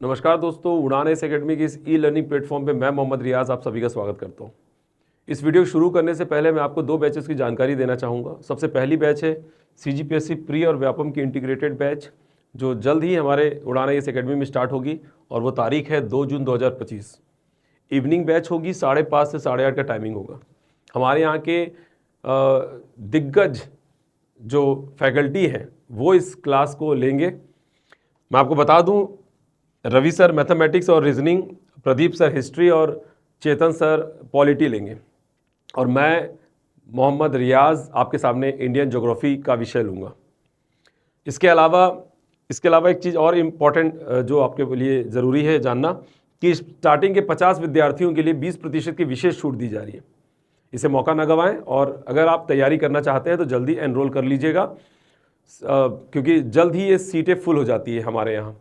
नमस्कार दोस्तों, उड़ान एस एकेडमी की इस ई लर्निंग प्लेटफॉर्म पे मैं मोहम्मद रियाज आप सभी का स्वागत करता हूँ। इस वीडियो को शुरू करने से पहले मैं आपको 2 बैचेस की जानकारी देना चाहूँगा। सबसे पहली बैच है सीजीपीएससी प्री और व्यापम की इंटीग्रेटेड बैच, जो जल्द ही हमारे उड़ान एस एकेडमी में स्टार्ट होगी और वो तारीख है 2 जून 2025। इवनिंग बैच होगी, 5:30 से 8:30 का टाइमिंग होगा। हमारे यहाँ के दिग्गज जो फैकल्टी हैं वो इस क्लास को लेंगे। मैं आपको बता दूं, रवि सर मैथमेटिक्स और रीजनिंग, प्रदीप सर हिस्ट्री और चेतन सर पॉलिटी लेंगे, और मैं मोहम्मद रियाज आपके सामने इंडियन ज्योग्राफी का विषय लूँगा। इसके अलावा एक चीज़ और इम्पॉर्टेंट जो आपके लिए ज़रूरी है जानना, कि स्टार्टिंग के 50 विद्यार्थियों के लिए 20% की विशेष छूट दी जा रही है। इसे मौका न गंवाएं, और अगर आप तैयारी करना चाहते हैं तो जल्दी एनरोल कर लीजिएगा, क्योंकि जल्द ही ये सीटें फुल हो जाती है हमारे यहाँ।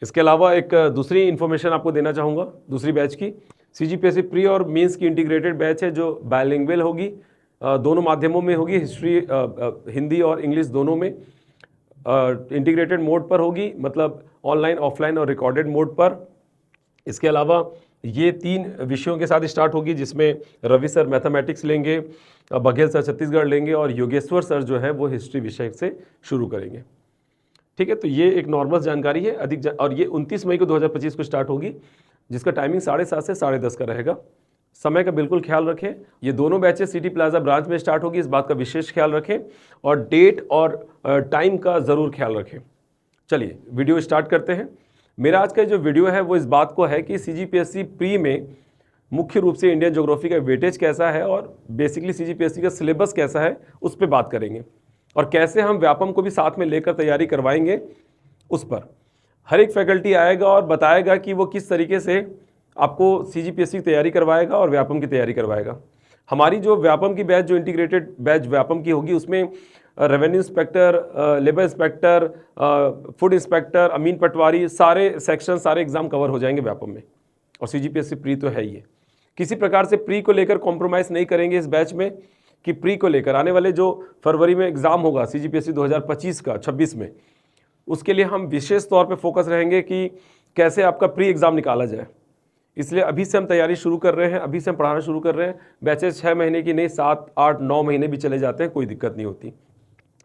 इसके अलावा एक दूसरी इन्फॉर्मेशन आपको देना चाहूँगा दूसरी बैच की। सीजीपीएससी प्री और मेंस की इंटीग्रेटेड बैच है, जो बायलिंगुअल होगी, दोनों माध्यमों में होगी, हिंदी और इंग्लिश दोनों में। इंटीग्रेटेड मोड पर होगी, मतलब ऑनलाइन, ऑफलाइन और रिकॉर्डेड मोड पर। इसके अलावा ये 3 विषयों के साथ स्टार्ट होगी, जिसमें रवि सर मैथमेटिक्स लेंगे, बघेल सर छत्तीसगढ़ लेंगे और योगेश्वर सर जो है वो हिस्ट्री विषय से शुरू करेंगे। ठीक है, तो ये एक नॉर्मल जानकारी है। और ये 29 मई को 2025 को स्टार्ट होगी, जिसका टाइमिंग 7:30 से 10:30 का रहेगा। समय का बिल्कुल ख्याल रखें। ये दोनों बैचेस सिटी प्लाजा ब्रांच में स्टार्ट होगी, इस बात का विशेष ख्याल रखें, और डेट और टाइम का ज़रूर ख्याल रखें। चलिए वीडियो स्टार्ट करते हैं। मेरा आज का जो वीडियो है वो इस बात को है कि सीजीपीएससी प्री में मुख्य रूप से इंडियन ज्योग्राफी का वेटेज कैसा है और बेसिकली सीजीपीएससी का सिलेबस कैसा है, उस पर बात करेंगे, और कैसे हम व्यापम को भी साथ में लेकर तैयारी करवाएंगे उस पर। हर एक फैकल्टी आएगा और बताएगा कि वो किस तरीके से आपको सीजीपीएससी की तैयारी करवाएगा और व्यापम की तैयारी करवाएगा। हमारी जो व्यापम की बैच, जो इंटीग्रेटेड बैच व्यापम की होगी, उसमें revenue inspector, labour inspector, food inspector, अमीन पटवारी, सारे सेक्शन, सारे एग्जाम कवर हो जाएंगे व्यापम में। और सीजीपीएससी प्री तो है ही है। किसी प्रकार से प्री को लेकर कॉम्प्रोमाइज़ नहीं करेंगे इस बैच में, कि प्री को लेकर आने वाले जो फरवरी में एग्ज़ाम होगा सीजीपीएससी 2025 का 26 में, उसके लिए हम विशेष तौर पे फोकस रहेंगे कि कैसे आपका प्री एग्ज़ाम निकाला जाए। इसलिए अभी से हम तैयारी शुरू कर रहे हैं, अभी से हम पढ़ाना शुरू कर रहे हैं। बैचेस 6 महीने की नहीं, 7, 8, 9 महीने भी चले जाते हैं, कोई दिक्कत नहीं होती,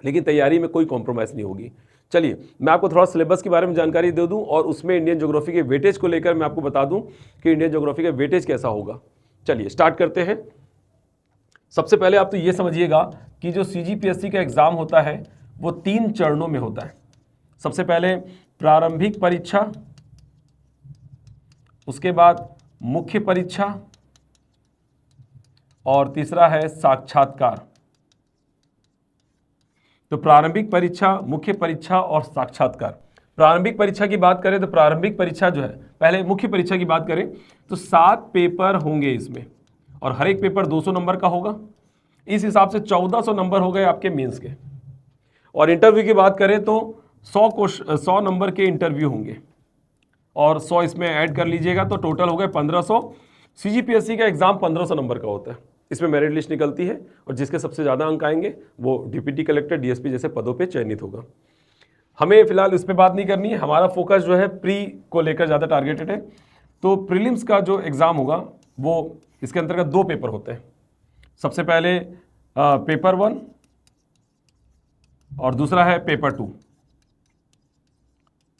लेकिन तैयारी में कोई कॉम्प्रोमाइज़ नहीं होगी। चलिए मैं आपको थोड़ा सिलेबस के बारे में जानकारी दे दूं, और उसमें इंडियन ज्योग्राफी के वेटेज को लेकर मैं आपको बता दूं कि इंडियन ज्योग्राफी का वेटेज कैसा होगा। चलिए स्टार्ट करते हैं। सबसे पहले आप तो ये समझिएगा कि जो सीजीपीएससी का एग्ज़ाम होता है वो 3 चरणों में होता है। सबसे पहले प्रारंभिक परीक्षा, उसके बाद मुख्य परीक्षा, और तीसरा है साक्षात्कार। तो प्रारंभिक परीक्षा, मुख्य परीक्षा और साक्षात्कार। प्रारंभिक परीक्षा की बात करें तो प्रारंभिक परीक्षा जो है, पहले मुख्य परीक्षा की बात करें तो 7 पेपर होंगे इसमें, और हर एक पेपर 200 नंबर का होगा। इस हिसाब से 1400 नंबर हो गए आपके मेंस के। और इंटरव्यू की बात करें तो 100 नंबर के इंटरव्यू होंगे, और 100 इसमें ऐड कर लीजिएगा तो टोटल हो गए 1500। सीजीपीएससी का एग्जाम 1500 नंबर का होता है। इसमें मेरिट लिस्ट निकलती है, और जिसके सबसे ज़्यादा अंक आएंगे वो डिप्टी कलेक्टर, डीएसपी जैसे पदों पे चयनित होगा। हमें फिलहाल इस पर बात नहीं करनी है, हमारा फोकस जो है प्री को लेकर ज़्यादा टारगेटेड है। तो प्रीलिम्स का जो एग्ज़ाम होगा वो, इसके अंतर्गत 2 पेपर होते हैं। सबसे पहले पेपर 1 और दूसरा है पेपर 2।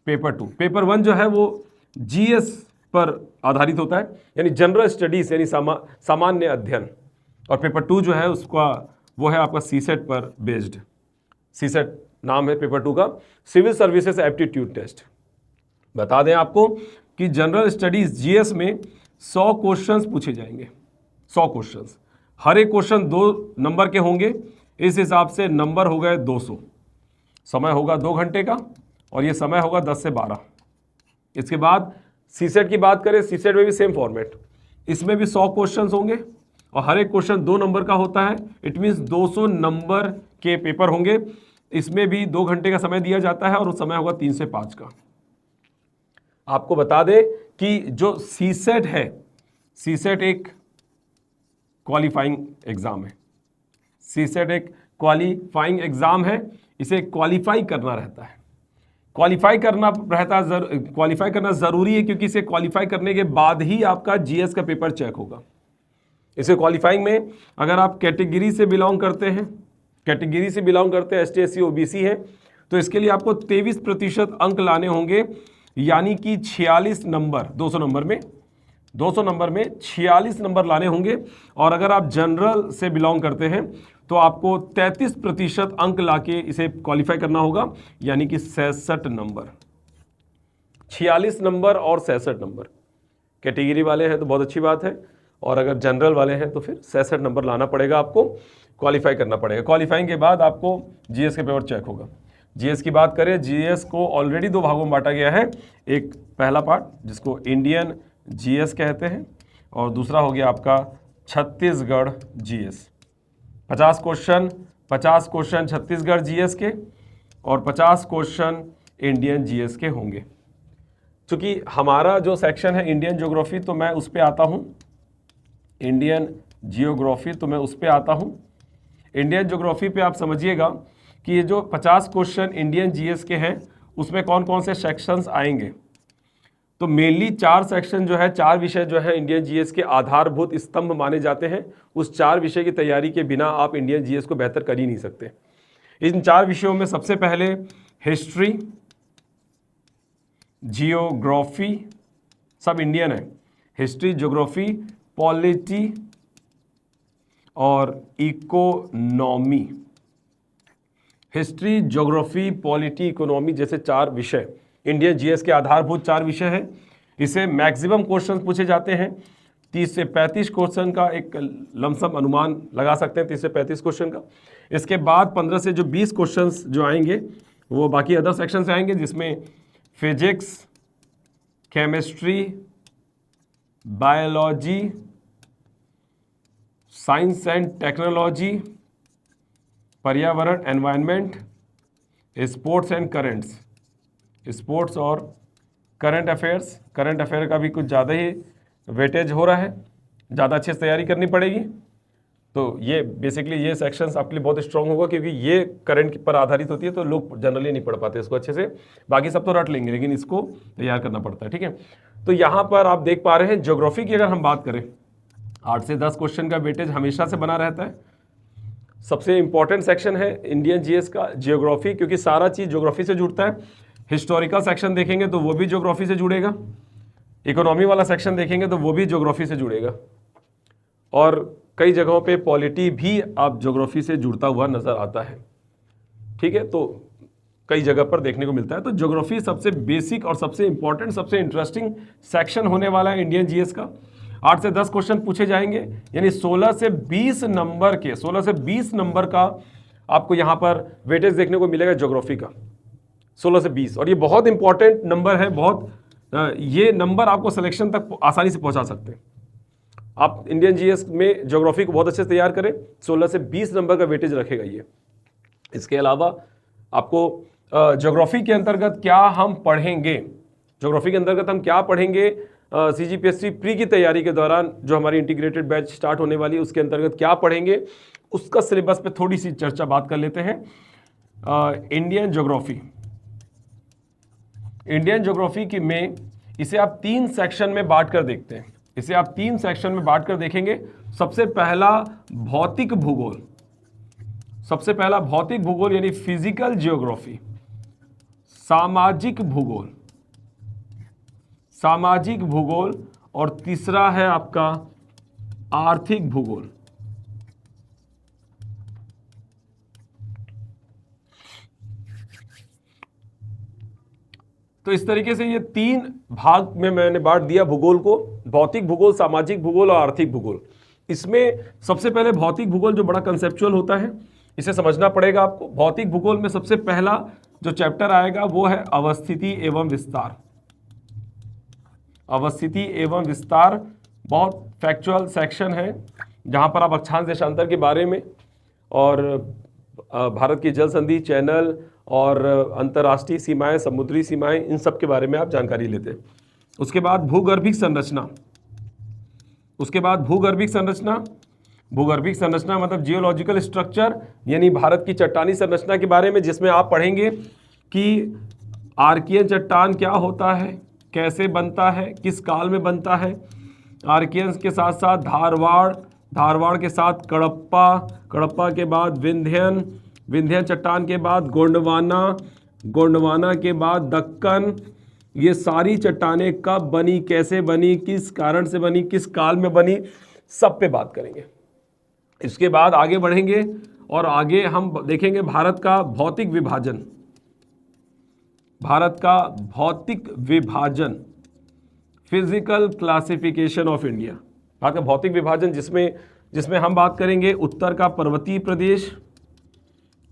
पेपर 1 जो है वो जीएस पर आधारित होता है, यानी जनरल स्टडीज, यानी सामान्य अध्ययन। और पेपर 2 जो है उसका वो है आपका सीसेट पर बेस्ड। सीसेट नाम है पेपर 2 का, सिविल सर्विसेज एप्टीट्यूड टेस्ट। बता दें आपको कि जनरल स्टडीज जीएस में 100 क्वेश्चंस पूछे जाएंगे। 100 क्वेश्चंस, हर एक क्वेश्चन 2 नंबर के होंगे। इस हिसाब से नंबर हो गए 200। समय होगा 2 घंटे का, और ये समय होगा 10 से 12। इसके बाद सीसेट की बात करें, सीसेट में भी सेम फॉर्मेट, इसमें भी 100 क्वेश्चंस होंगे, और हर एक क्वेश्चन 2 नंबर का होता है। इट मीन्स 200 नंबर के पेपर होंगे। इसमें भी 2 घंटे का समय दिया जाता है, और उस समय होगा 3 से 5 का। आपको बता दें कि जो सीसेट है, सीसेट एक क्वालिफाइंग एग्जाम है। सीसेट एक क्वालिफाइंग एग्जाम है, इसे क्वालिफाई करना रहता है। क्वालिफाई करना क्वालिफाई करना ज़रूरी है, क्योंकि इसे क्वालिफाई करने के बाद ही आपका जीएस का पेपर चेक होगा। इसे क्वालिफाइंग में अगर आप कैटेगरी से बिलोंग करते हैं, एसटी एससी ओबीसी है, तो इसके लिए आपको 23% अंक लाने होंगे, यानी कि 46 नंबर, 200 नंबर में 46 नंबर लाने होंगे। और अगर आप जनरल से बिलोंग करते हैं तो आपको 33% अंक लाके इसे क्वालिफाई करना होगा, यानी कि 66 नंबर। 46 नंबर और 66 नंबर। कैटेगरी वाले हैं तो बहुत अच्छी बात है, और अगर जनरल वाले हैं तो फिर 66 नंबर लाना पड़ेगा, आपको क्वालिफाई करना पड़ेगा। क्वालिफाइंग के बाद आपको जीएस के पेपर चेक होगा। जीएस की बात करें, जीएस को ऑलरेडी 2 भागों में बांटा गया है। एक पहला पार्ट जिसको इंडियन जीएस कहते हैं, और दूसरा हो गया आपका Chhattisgarh GS. 50 question Chhattisgarh GS के और 50 क्वेश्चन इंडियन जीएस के होंगे। चूंकि हमारा जो सेक्शन है इंडियन ज्योग्राफी, तो मैं उस पर आता हूँ, इंडियन ज्योग्राफी पे आप समझिएगा कि ये जो 50 क्वेश्चन इंडियन जीएस के हैं उसमें कौन कौन से सेक्शंस आएंगे। तो मेनली 4 सेक्शन जो है, 4 विषय जो है इंडियन जीएस के आधारभूत स्तंभ माने जाते हैं। उस 4 विषय की तैयारी के बिना आप इंडियन जीएस को बेहतर कर ही नहीं सकते। इन 4 विषयों में सबसे पहले हिस्ट्री, जियोग्राफी, सब इंडियन है, हिस्ट्री, ज्योग्राफी, पॉलिटी और economy. History, geography, polity, economy जैसे 4 विषय इंडियन जीएस के आधारभूत 4 विषय हैं। इसे मैक्सिमम क्वेश्चन पूछे जाते हैं। 30 से 35 क्वेश्चन का एक लमसम अनुमान लगा सकते हैं, 30 से 35 क्वेश्चन का। इसके बाद 15 से जो 20 क्वेश्चन जो आएंगे वो बाकी अदर सेक्शन से आएंगे, जिसमें physics, chemistry, biology, science and technology, पर्यावरण environment, sports and currents, sports और करंट अफेयर का भी कुछ ज़्यादा ही वेटेज हो रहा है, ज़्यादा अच्छे से तैयारी करनी पड़ेगी। तो ये बेसिकली ये सेक्शंस आपके लिए बहुत स्ट्रांग होगा, क्योंकि ये करंट पर आधारित होती है, तो लोग जनरली नहीं पढ़ पाते इसको अच्छे से। बाकी सब तो रट लेंगे, लेकिन इसको तैयार करना पड़ता है, ठीक है। तो यहाँ पर आप देख पा रहे हैं ज्योग्राफी की अगर हम बात करें, 8 से 10 क्वेश्चन का वेटेज हमेशा से बना रहता है। सबसे इंपॉर्टेंट सेक्शन है इंडियन जीएस का ज्योग्राफी, क्योंकि सारा चीज़ ज्योग्राफी से जुड़ता है। हिस्टोरिकल सेक्शन देखेंगे तो वो भी ज्योग्राफी से जुड़ेगा, इकोनॉमी वाला सेक्शन देखेंगे तो वो भी ज्योग्राफी से जुड़ेगा, और कई जगहों पे पॉलिटी भी आप ज्योग्राफी से जुड़ता हुआ नजर आता है, ठीक है। तो कई जगह पर देखने को मिलता है। तो ज्योग्राफी सबसे बेसिक और सबसे इंपॉर्टेंट, सबसे इंटरेस्टिंग सेक्शन होने वाला है इंडियन जीएस का। 8 से 10 क्वेश्चन पूछे जाएंगे, यानी 16 से 20 नंबर का आपको यहाँ पर वेटेज देखने को मिलेगा ज्योग्राफी का, 16 से 20। और ये बहुत इंपॉर्टेंट नंबर है, बहुत ये नंबर आपको सिलेक्शन तक आसानी से पहुंचा सकते हैं। आप इंडियन जीएस में ज्योग्राफी को बहुत अच्छे से तैयार करें, 16 से 20 नंबर का वेटेज रखेगा ये। इसके अलावा आपको ज्योग्राफी के अंतर्गत क्या हम पढ़ेंगे, सीजीपीएससी प्री की तैयारी के दौरान जो हमारी इंटीग्रेटेड बैच स्टार्ट होने वाली है उसके अंतर्गत क्या पढ़ेंगे, उसका सिलेबस पे थोड़ी सी बात कर लेते हैं। इंडियन ज्योग्राफी की में इसे आप 3 सेक्शन में बांट कर देखते हैं। इसे आप 3 सेक्शन में बांट कर देखेंगे। सबसे पहला भौतिक भूगोल यानी फिजिकल ज्योग्राफी, सामाजिक भूगोल, और तीसरा है आपका आर्थिक भूगोल। तो इस तरीके से ये 3 भाग में मैंने बांट दिया भूगोल को, भौतिक भूगोल, सामाजिक भूगोल और आर्थिक भूगोल। इसमें सबसे पहले भौतिक भूगोल जो बड़ा कंसेप्चुअल होता है, इसे समझना पड़ेगा आपको। भौतिक भूगोल में सबसे पहला जो चैप्टर आएगा वो है अवस्थिति एवं विस्तार। बहुत फैक्चुअल सेक्शन है, जहां पर आप अक्षांश देशांतर के बारे में और भारत की जल संधि, चैनल और अंतर्राष्ट्रीय सीमाएं, समुद्री सीमाएं, इन सब के बारे में आप जानकारी लेते हैं। उसके बाद भूगर्भिक संरचना मतलब जियोलॉजिकल स्ट्रक्चर, यानी भारत की चट्टानी संरचना के बारे में, जिसमें आप पढ़ेंगे कि आर्कियन चट्टान क्या होता है, कैसे बनता है, किस काल में बनता है। आर्कियंस के साथ साथ धारवाड़, धारवाड़ के साथ कड़प्पा, कड़प्पा के बाद विंध्यन, विंध्यन चट्टान के बाद गोंडवाना, गोंडवाना के बाद दक्कन। ये सारी चट्टानें कब बनी, कैसे बनी, किस कारण से बनी, किस काल में बनी, सब पे बात करेंगे। इसके बाद आगे बढ़ेंगे और आगे हम देखेंगे भारत का भौतिक विभाजन, भारत का भौतिक विभाजन, physical classification of India. Bharat का भौतिक विभाजन जिसमें हम बात करेंगे उत्तर का पर्वतीय प्रदेश,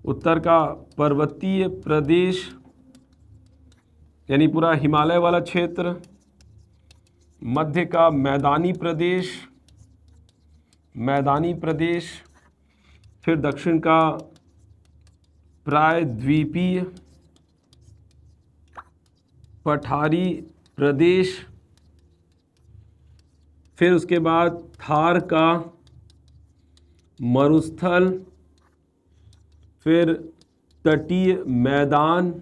उत्तर का पर्वतीय प्रदेश यानी पूरा हिमालय वाला क्षेत्र, मध्य का मैदानी प्रदेश, मैदानी प्रदेश, फिर दक्षिण का प्रायद्वीपीय पठारी प्रदेश, फिर उसके बाद थार का मरुस्थल, फिर तटीय मैदान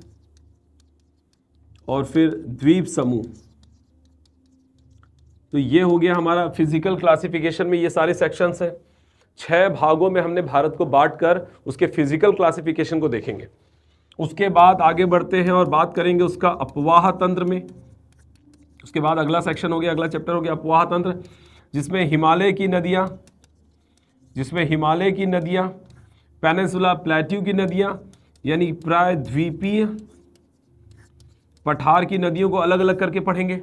और फिर द्वीप समूह। तो ये हो गया हमारा फिजिकल क्लासिफिकेशन में ये सारे सेक्शंस हैं। 6 भागों में हमने भारत को बांटकर उसके फिजिकल क्लासिफिकेशन को देखेंगे। उसके बाद आगे बढ़ते हैं और बात करेंगे उसका अपवाह तंत्र में। उसके बाद अगला सेक्शन हो गया, अगला चैप्टर हो गया अपवाह तंत्र, जिसमें हिमालय की नदियाँ, पेनिनसुला प्लेट्यू की नदियाँ यानी प्रायद्वीपीय पठार की नदियों को अलग अलग करके पढ़ेंगे।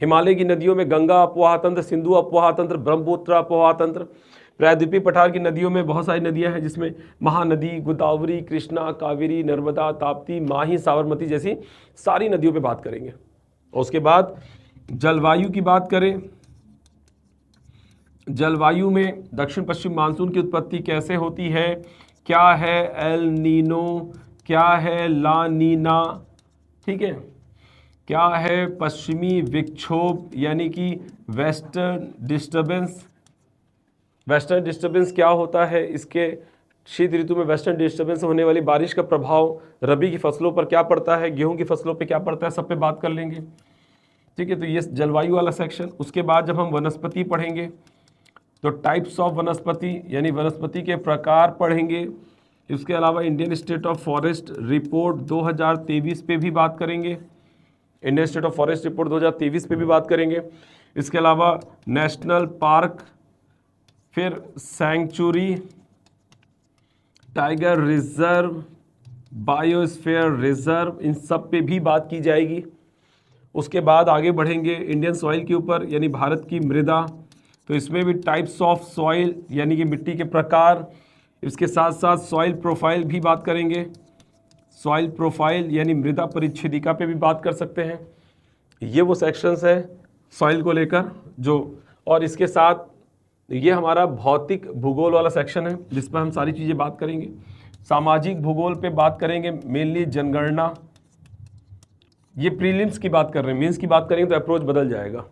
हिमालय की नदियों में गंगा अपवाह तंत्र, सिंधु अपवाह तंत्र, ब्रह्मपुत्र अपवाह तंत्र। प्रायद्वीपीय पठार की नदियों में बहुत सारी नदियां हैं, जिसमें महानदी, गोदावरी, कृष्णा, कावेरी, नर्मदा, ताप्ती, माही, साबरमती जैसी सारी नदियों पे बात करेंगे। और उसके बाद जलवायु की बात करें, जलवायु में दक्षिण पश्चिम मानसून की उत्पत्ति कैसे होती है, क्या है एल नीनो, क्या है ला नीना, ठीक है, क्या है पश्चिमी विक्षोभ यानी कि वेस्टर्न डिस्टर्बेंस। वेस्टर्न डिस्टर्बेंस क्या होता है, इसके शीत ऋतु में वेस्टर्न डिस्टर्बेंस होने वाली बारिश का प्रभाव रबी की फसलों पर क्या पड़ता है, गेहूं की फसलों पर क्या पड़ता है, सब पे बात कर लेंगे। ठीक है, तो ये जलवायु वाला सेक्शन। उसके बाद जब हम वनस्पति पढ़ेंगे तो टाइप्स ऑफ वनस्पति यानी वनस्पति के प्रकार पढ़ेंगे। इसके अलावा Indian state of forest report 2023 पे भी बात करेंगे, Indian state of forest report 2023 पे भी बात करेंगे। इसके अलावा नेशनल पार्क, फिर sanctuary, tiger reserve, biosphere reserve, इन सब पे भी बात की जाएगी। उसके बाद आगे बढ़ेंगे इंडियन सॉइल के ऊपर यानी भारत की मृदा, तो इसमें भी टाइप्स ऑफ सॉइल यानी कि मिट्टी के प्रकार, इसके साथ साथ सॉइल प्रोफाइल भी बात करेंगे। सॉइल प्रोफाइल यानी मृदा परिच्छेदिका पे भी बात कर सकते हैं। ये वो सेक्शंस है सॉइल को लेकर जो, और इसके साथ ये हमारा भौतिक भूगोल वाला सेक्शन है जिस पर हम सारी चीज़ें बात करेंगे। सामाजिक भूगोल पे बात करेंगे, मेनली जनगणना। ये प्रीलिम्स की बात कर रहे हैं, मेंस की बात करेंगे तो अप्रोच बदल जाएगा,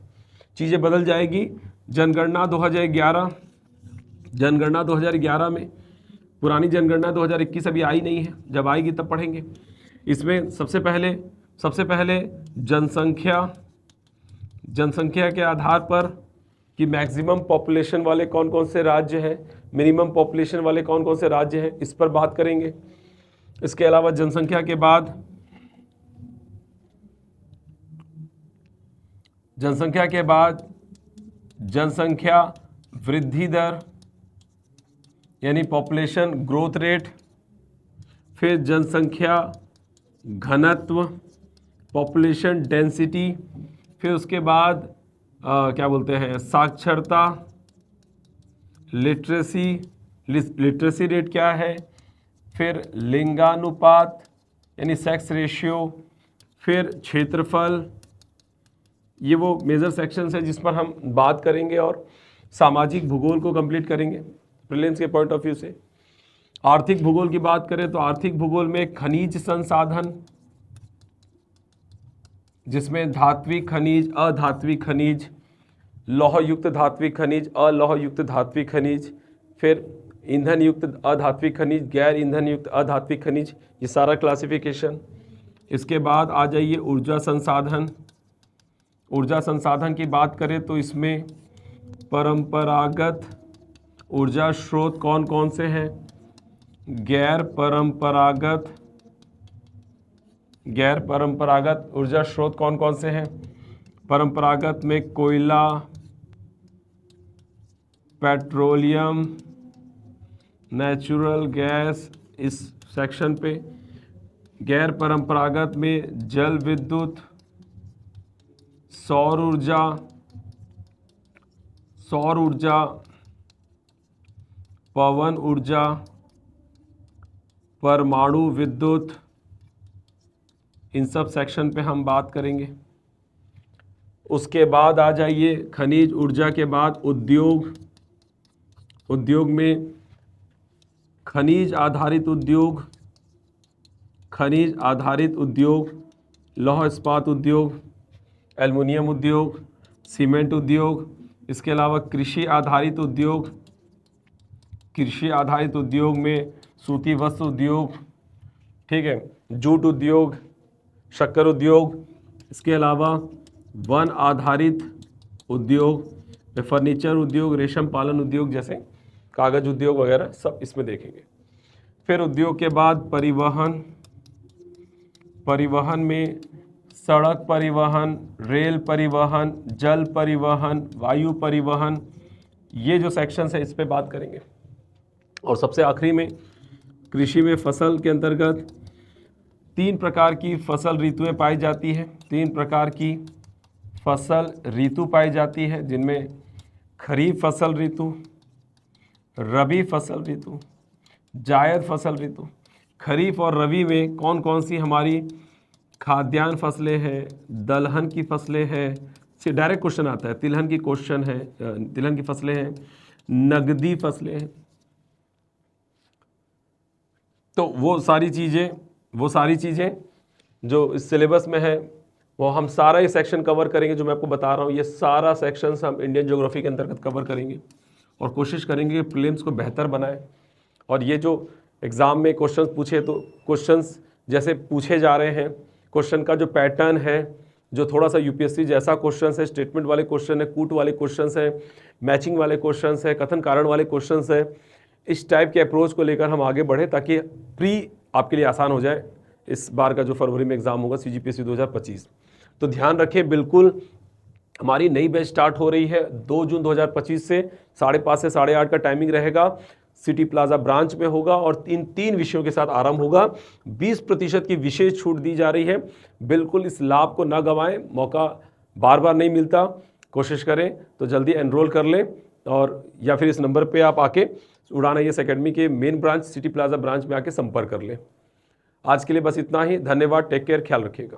चीज़ें बदल जाएगी। जनगणना 2011, जनगणना 2011 में, पुरानी जनगणना 2021 अभी आई नहीं है, जब आएगी तब पढ़ेंगे। इसमें सबसे पहले जनसंख्या के आधार पर कि मैक्सिमम पॉपुलेशन वाले कौन कौन से राज्य हैं, मिनिमम पॉपुलेशन वाले कौन कौन से राज्य हैं, इस पर बात करेंगे। इसके अलावा जनसंख्या के बाद जनसंख्या वृद्धि दर यानी पॉपुलेशन ग्रोथ रेट, फिर जनसंख्या घनत्व पॉपुलेशन डेंसिटी, फिर उसके बाद क्या बोलते हैं साक्षरता लिटरेसी रेट क्या है, फिर लिंगानुपात यानी सेक्स रेशियो, फिर क्षेत्रफल। ये वो मेजर सेक्शंस है जिस पर हम बात करेंगे और सामाजिक भूगोल को कंप्लीट करेंगे प्रीलिम्स के पॉइंट ऑफ व्यू से। आर्थिक भूगोल की बात करें तो आर्थिक भूगोल में खनिज संसाधन, जिसमें धात्विक खनिज, अधात्विक खनिज, लौह युक्त धात्विक खनिज, अलौह युक्त धात्विक खनिज, फिर ईंधन युक्त अधात्विक खनिज, गैर ईंधन युक्त अधात्विक खनिज, ये सारा क्लासिफिकेशन। इसके बाद आ जाइए ऊर्जा संसाधन। ऊर्जा संसाधन की बात करें तो इसमें परंपरागत ऊर्जा स्रोत कौन कौन से हैं, गैर परंपरागत ऊर्जा स्रोत कौन कौन से हैं। परंपरागत में कोयला, पेट्रोलियम, नेचुरल गैस इस सेक्शन पे। गैर परंपरागत में जल विद्युत, सौर ऊर्जा, पवन ऊर्जा, परमाणु विद्युत, इन सब सेक्शन पे हम बात करेंगे। उसके बाद आ जाइए खनिज ऊर्जा के बाद उद्योग। उद्योग में खनिज आधारित उद्योग, लौह इस्पात उद्योग, एल्युमिनियम उद्योग, सीमेंट उद्योग। इसके अलावा कृषि आधारित उद्योग में सूती वस्त्र उद्योग, ठीक है, जूट उद्योग, शक्कर उद्योग। इसके अलावा वन आधारित उद्योग, फर्नीचर उद्योग, रेशम पालन उद्योग जैसे कागज उद्योग वगैरह सब इसमें देखेंगे। फिर उद्योग के बाद परिवहन में सड़क परिवहन, रेल परिवहन, जल परिवहन, वायु परिवहन, ये जो सेक्शंस है इस पे बात करेंगे। और सबसे आखिरी में कृषि में फसल के अंतर्गत 3 प्रकार की फसल ऋतुएं पाई जाती है। 3 प्रकार की फसल ऋतु पाई जाती है, जिनमें खरीफ फसल ऋतु, रबी फसल ऋतु, जायद फसल ऋतु। खरीफ और रबी में कौन कौन सी हमारी खाद्यान्न फसलें हैं, दलहन की फसलें हैं, से डायरेक्ट क्वेश्चन आता है, तिलहन की फसलें हैं, नगदी फसलें हैं। तो वो सारी चीज़ें जो इस सिलेबस में है वो हम सारा ये सेक्शन कवर करेंगे। जो मैं आपको बता रहा हूँ ये सारा सेक्शंस हम इंडियन ज्योग्राफी के अंतर्गत कवर करेंगे और कोशिश करेंगे कि प्रीलिम्स को बेहतर बनाएं। और ये जो एग्ज़ाम में क्वेश्चंस पूछे, तो क्वेश्चंस जैसे पूछे जा रहे हैं, क्वेश्चन का जो पैटर्न है, जो थोड़ा सा यूपीएससी जैसा क्वेश्चन है, स्टेटमेंट वाले क्वेश्चन है, कूट वाले क्वेश्चन है, मैचिंग वाले क्वेश्चन है, कथन कारण वाले क्वेश्चन है, इस टाइप के अप्रोच को लेकर हम आगे बढ़े ताकि प्री आपके लिए आसान हो जाए इस बार का जो फरवरी में एग्ज़ाम होगा CGPSC 2025। तो ध्यान रखें, बिल्कुल हमारी नई बैच स्टार्ट हो रही है 2 जून 2025 से 5:30 से 8:30 का टाइमिंग रहेगा। सिटी प्लाजा ब्रांच में होगा और 3 विषयों के साथ आरंभ होगा। 20% की विशेष छूट दी जा रही है। बिल्कुल इस लाभ को ना गंवाएं, मौका बार बार नहीं मिलता। कोशिश करें तो जल्दी एनरोल कर लें और या फिर इस नंबर पे आप आके उड़ान IAS एकेडमी के main branch city plaza branch में आके संपर्क कर लें। आज के लिए बस इतना ही। धन्यवाद, टेक केयर, ख्याल रखिएगा।